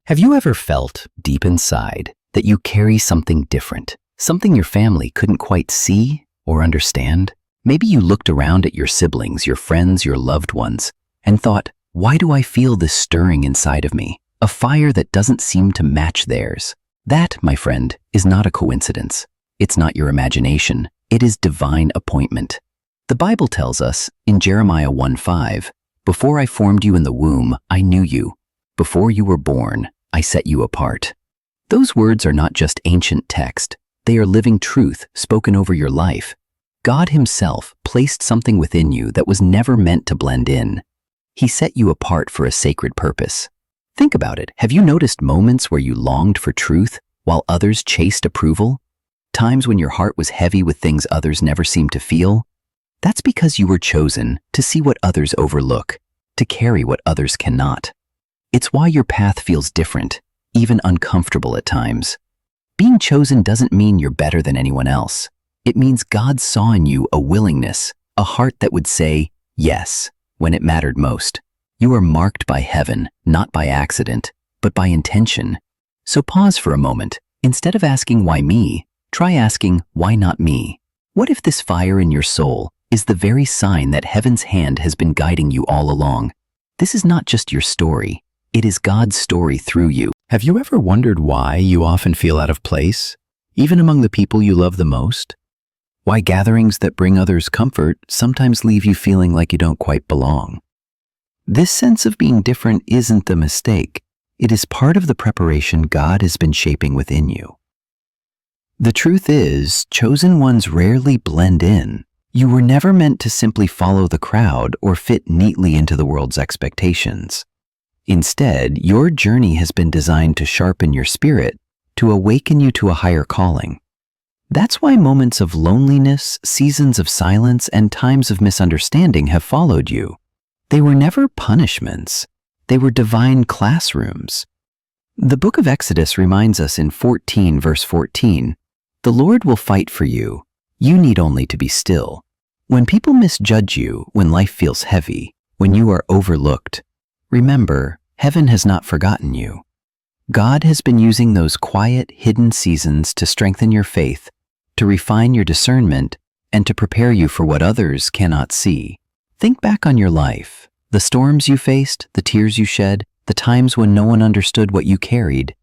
Have you ever felt deep inside that you carry something different, something your family couldn't quite see or understand? Maybe you looked around at your siblings, your friends, your loved ones, and thought, why do I feel this stirring inside of me? A fire that doesn't seem to match theirs. That, my friend, is not a coincidence. It's not your imagination. It is divine appointment. The Bible tells us in Jeremiah 1:5, "Before I formed you in the womb, I knew you. Before you were born, I set you apart." Those words are not just ancient text. They are living truth spoken over your life. God Himself placed something within you that was never meant to blend in. He set you apart for a sacred purpose. Think about it. Have you noticed moments where you longed for truth while others chased approval? Times when your heart was heavy with things others never seemed to feel? That's because you were chosen to see what others overlook, to carry what others cannot. It's why your path feels different, even uncomfortable at times. Being chosen doesn't mean you're better than anyone else. It means God saw in you a willingness, a heart that would say yes when it mattered most. You are marked by heaven, not by accident, but by intention. So pause for a moment. Instead of asking why me, try asking why not me. What if this fire in your soul is the very sign that heaven's hand has been guiding you all along? This is not just your story. It is God's story through you. Have you ever wondered why you often feel out of place, even among the people you love the most? Why gatherings that bring others comfort sometimes leave you feeling like you don't quite belong? This sense of being different isn't the mistake. It is part of the preparation God has been shaping within you. The truth is, chosen ones rarely blend in. You were never meant to simply follow the crowd or fit neatly into the world's expectations. Instead, your journey has been designed to sharpen your spirit, to awaken you to a higher calling. That's why moments of loneliness, seasons of silence, and times of misunderstanding have followed you. They were never punishments. They were divine classrooms. The book of Exodus reminds us in 14 verse 14, "The Lord will fight for you. You need only to be still." When people misjudge you, when life feels heavy, when you are overlooked, remember, heaven has not forgotten you. God has been using those quiet, hidden seasons to strengthen your faith, to refine your discernment, and to prepare you for what others cannot see. Think back on your life, the storms you faced, the tears you shed, the times when no one understood what you carried.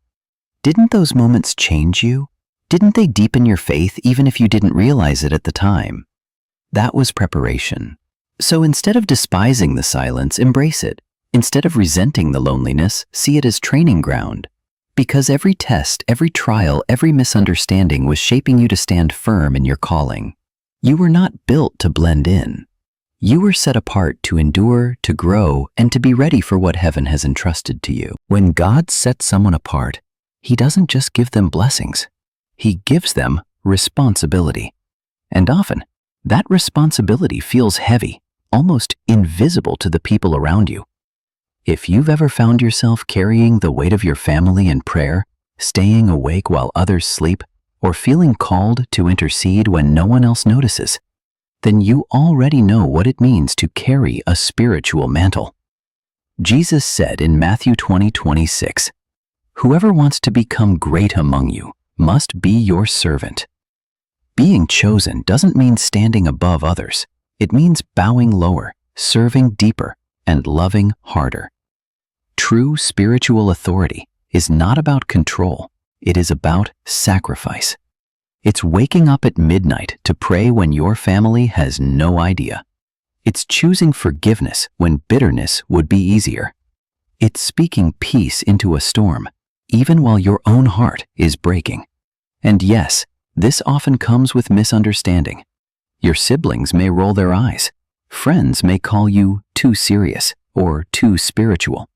Didn't those moments change you? Didn't they deepen your faith even if you didn't realize it at the time? That was preparation. So instead of despising the silence, embrace it. Instead of resenting the loneliness, see it as training ground. Because every test, every trial, every misunderstanding was shaping you to stand firm in your calling. You were not built to blend in. You were set apart to endure, to grow, and to be ready for what heaven has entrusted to you. When God sets someone apart, He doesn't just give them blessings. He gives them responsibility. And often, that responsibility feels heavy, almost invisible to the people around you. If you've ever found yourself carrying the weight of your family in prayer, staying awake while others sleep, or feeling called to intercede when no one else notices, then you already know what it means to carry a spiritual mantle. Jesus said in Matthew 20:26, "Whoever wants to become great among you must be your servant." Being chosen doesn't mean standing above others. It means bowing lower, serving deeper, and loving harder. True spiritual authority is not about control. It is about sacrifice. It's waking up at midnight to pray when your family has no idea. It's choosing forgiveness when bitterness would be easier. It's speaking peace into a storm, even while your own heart is breaking. And yes, this often comes with misunderstanding. Your siblings may roll their eyes. Friends may call you too serious or too spiritual.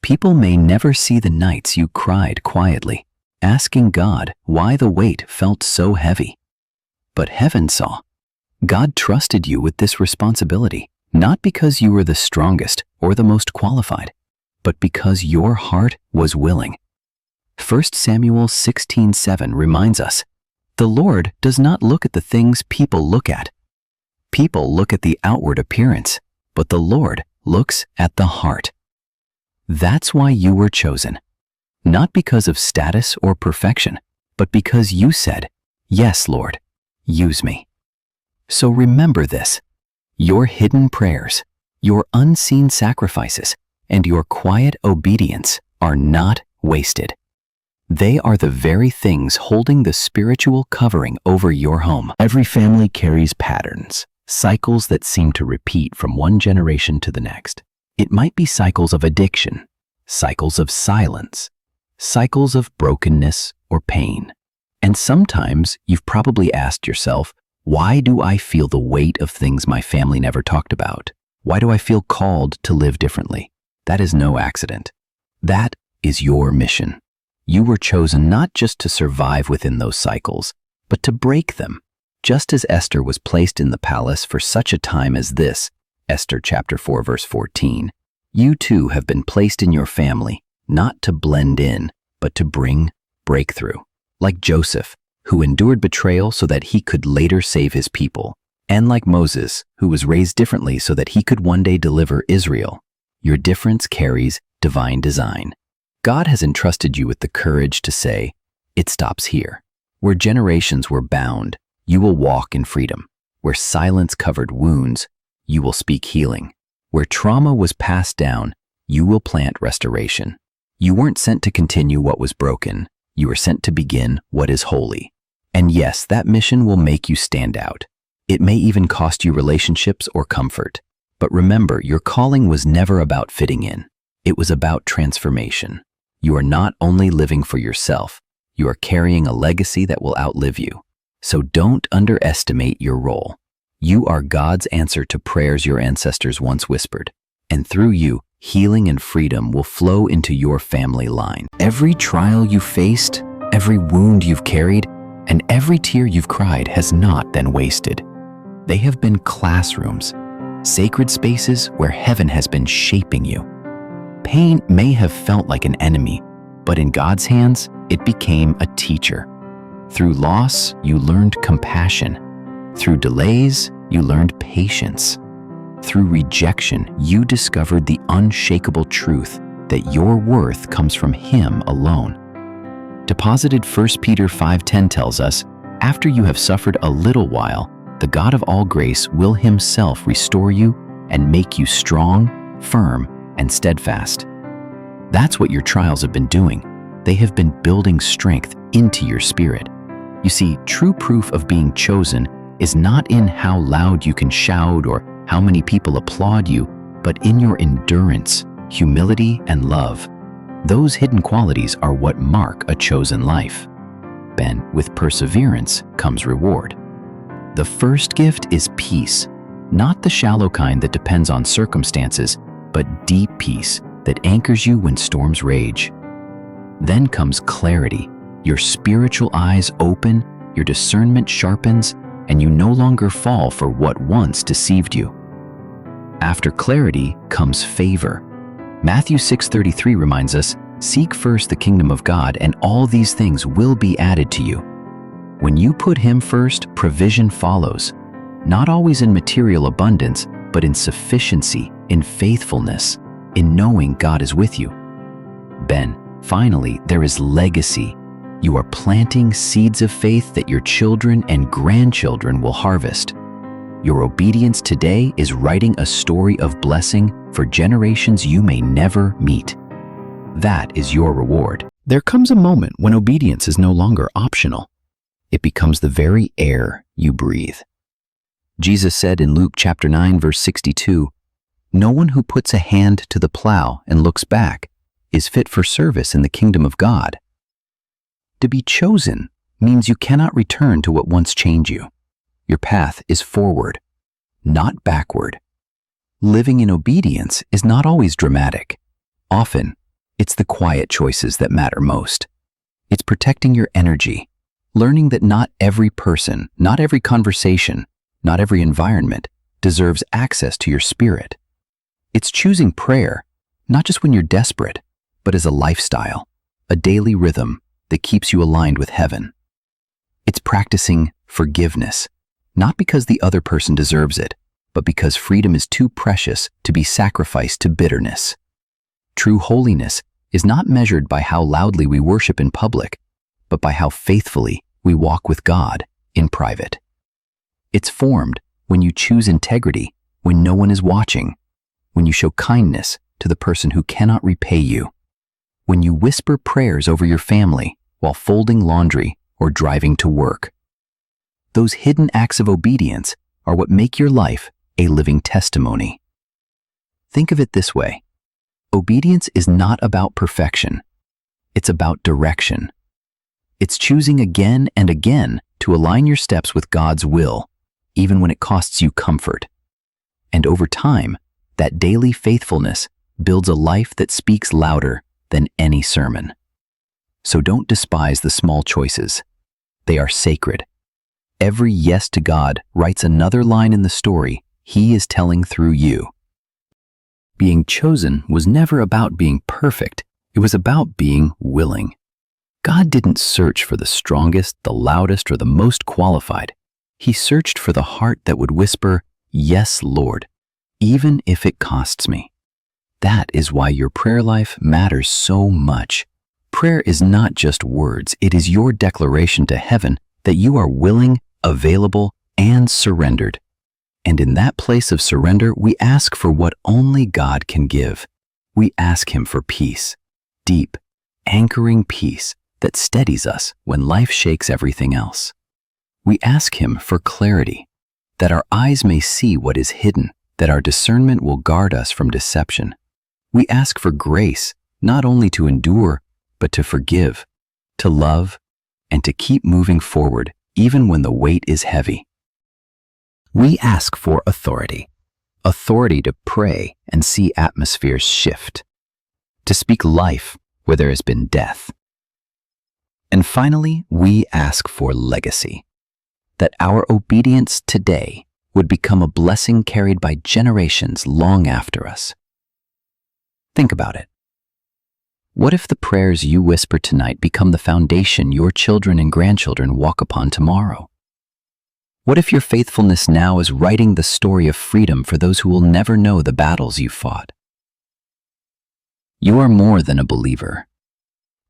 People may never see the nights you cried quietly, asking God why the weight felt so heavy. But heaven saw. God trusted you with this responsibility, not because you were the strongest or the most qualified, but because your heart was willing. 1 Samuel 16:7 reminds us, "The Lord does not look at the things people look at. People look at the outward appearance, but the Lord looks at the heart." That's why you were chosen. not because of status or perfection, but because you said, "Yes, Lord, use me." So remember this: your hidden prayers, your unseen sacrifices, and your quiet obedience are not wasted. They are the very things holding the spiritual covering over your home. Every family carries patterns, cycles that seem to repeat from one generation to the next. It might be cycles of addiction, cycles of silence, cycles of brokenness or pain. And sometimes you've probably asked yourself, why do I feel the weight of things my family never talked about? Why do I feel called to live differently? That is no accident. That is your mission. You were chosen not just to survive within those cycles, but to break them. Just as Esther was placed in the palace for such a time as this, Esther chapter 4 verse 14, you too have been placed in your family, not to blend in, but to bring breakthrough. Like Joseph, who endured betrayal so that he could later save his people, and like Moses, who was raised differently so that he could one day deliver Israel. Your difference carries divine design. God has entrusted you with the courage to say, "It stops here." Where generations were bound, you will walk in freedom. Where silence covered wounds, you will speak healing. Where trauma was passed down, you will plant restoration. You weren't sent to continue what was broken. You were sent to begin what is holy. And yes, that mission will make you stand out. It may even cost you relationships or comfort. But remember, your calling was never about fitting in. It was about transformation. You are not only living for yourself, you are carrying a legacy that will outlive you. So don't underestimate your role. You are God's answer to prayers your ancestors once whispered. And through you, healing and freedom will flow into your family line. Every trial you faced, every wound you've carried, and every tear you've cried has not been wasted. They have been classrooms, sacred spaces where heaven has been shaping you. Pain may have felt like an enemy, but in God's hands, it became a teacher. Through loss, you learned compassion. Through delays, you learned patience. Through rejection, you discovered the unshakable truth that your worth comes from Him alone. Deposited 1 Peter 5:10 tells us, after you have suffered a little while, the God of all grace will Himself restore you and make you strong, firm, and steadfast. That's what your trials have been doing. They have been building strength into your spirit. You see, true proof of being chosen is not in how loud you can shout or how many people applaud you, but in your endurance, humility, and love. Those hidden qualities are what mark a chosen life. Ben, with perseverance comes reward. The first gift is peace, not the shallow kind that depends on circumstances, but deep peace that anchors you when storms rage. Then comes clarity. Your spiritual eyes open, your discernment sharpens, and you no longer fall for what once deceived you. After clarity comes favor. Matthew 6:33 reminds us, "Seek first the kingdom of God, and all these things will be added to you." When you put Him first, provision follows, not always in material abundance, but in sufficiency, in faithfulness, in knowing God is with you. Ben, finally, there is legacy. You are planting seeds of faith that your children and grandchildren will harvest. Your obedience today is writing a story of blessing for generations you may never meet. That is your reward. There comes a moment when obedience is no longer optional. It becomes the very air you breathe. Jesus said in Luke chapter 9, verse 62, "No one who puts a hand to the plow and looks back is fit for service in the kingdom of God." To be chosen means you cannot return to what once chained you. Your path is forward, not backward. Living in obedience is not always dramatic. Often, it's the quiet choices that matter most. It's protecting your energy, learning that not every person, not every conversation, not every environment deserves access to your spirit. It's choosing prayer, not just when you're desperate, but as a lifestyle, a daily rhythm that keeps you aligned with heaven. It's practicing forgiveness, not because the other person deserves it, but because freedom is too precious to be sacrificed to bitterness. True holiness is not measured by how loudly we worship in public, but by how faithfully we walk with God in private. It's formed when you choose integrity when no one is watching, when you show kindness to the person who cannot repay you, when you whisper prayers over your family while folding laundry or driving to work. Those hidden acts of obedience are what make your life a living testimony. Think of it this way. Obedience is not about perfection. It's about direction. It's choosing again and again to align your steps with God's will, even when it costs you comfort. And over time, that daily faithfulness builds a life that speaks louder than any sermon. So don't despise the small choices. They are sacred. Every yes to God writes another line in the story He is telling through you. Being chosen was never about being perfect. It was about being willing. God didn't search for the strongest, the loudest, or the most qualified. He searched for the heart that would whisper, "Yes, Lord, even if it costs me." That is why your prayer life matters so much. Prayer is not just words. It is your declaration to heaven that you are willing, available, and surrendered. And in that place of surrender, we ask for what only God can give. We ask Him for peace, deep, anchoring peace that steadies us when life shakes everything else. We ask Him for clarity, that our eyes may see what is hidden, that our discernment will guard us from deception. We ask for grace, not only to endure, but to forgive, to love, and to keep moving forward even when the weight is heavy. We ask for authority to pray and see atmospheres shift, to speak life where there has been death. And finally, we ask for legacy, that our obedience today would become a blessing carried by generations long after us. Think about it. What if the prayers you whisper tonight become the foundation your children and grandchildren walk upon tomorrow? What if your faithfulness now is writing the story of freedom for those who will never know the battles you fought? You are more than a believer.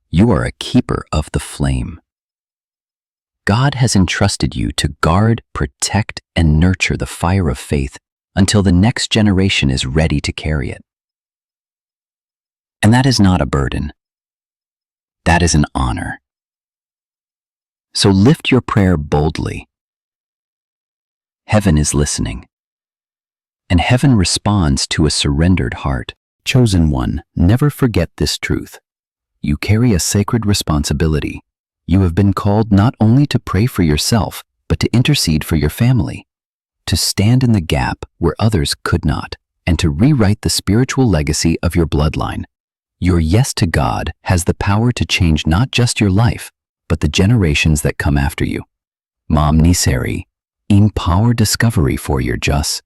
You are a keeper of the flame. God has entrusted you to guard, protect, and nurture the fire of faith until the next generation is ready to carry it. And that is not a burden. That is an honor. So lift your prayer boldly. Heaven is listening. And heaven responds to a surrendered heart. Chosen one, never forget this truth. You carry a sacred responsibility. You have been called not only to pray for yourself, but to intercede for your family, to stand in the gap where others could not, and to rewrite the spiritual legacy of your bloodline. Your yes to God has the power to change not just your life, but the generations that come after you. Mam Niseri, empower discovery for your just.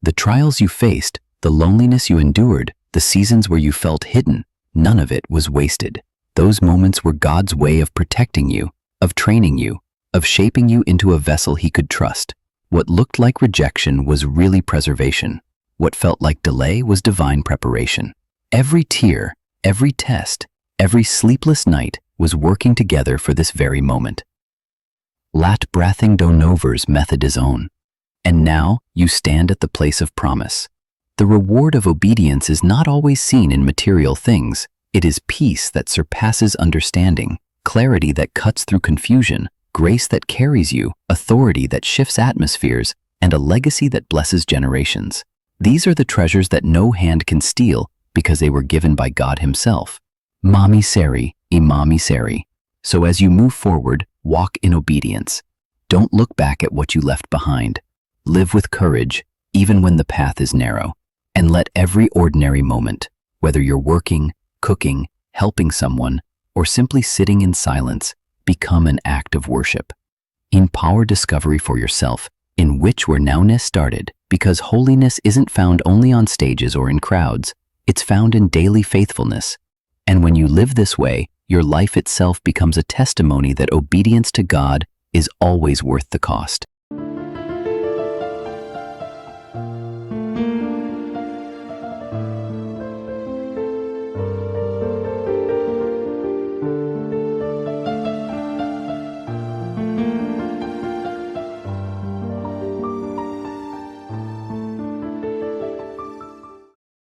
The trials you faced, the loneliness you endured, the seasons where you felt hidden, none of it was wasted. Those moments were God's way of protecting you, of training you, of shaping you into a vessel He could trust. What looked like rejection was really preservation. What felt like delay was divine preparation. Every tear, every test, every sleepless night was working together for this very moment. Lat Brathing Donover's method is own. And now you stand at the place of promise. The reward of obedience is not always seen in material things. It is peace that surpasses understanding, clarity that cuts through confusion, grace that carries you, authority that shifts atmospheres, and a legacy that blesses generations. These are the treasures that no hand can steal because they were given by God Himself. Mami Seri, Imami Seri. So as you move forward, walk in obedience. Don't look back at what you left behind. Live with courage, even when the path is narrow. And let every ordinary moment, whether you're working, cooking, helping someone, or simply sitting in silence, become an act of worship. Empower discovery for yourself, in which where nowness started, because holiness isn't found only on stages or in crowds. It's found in daily faithfulness. And when you live this way, your life itself becomes a testimony that obedience to God is always worth the cost.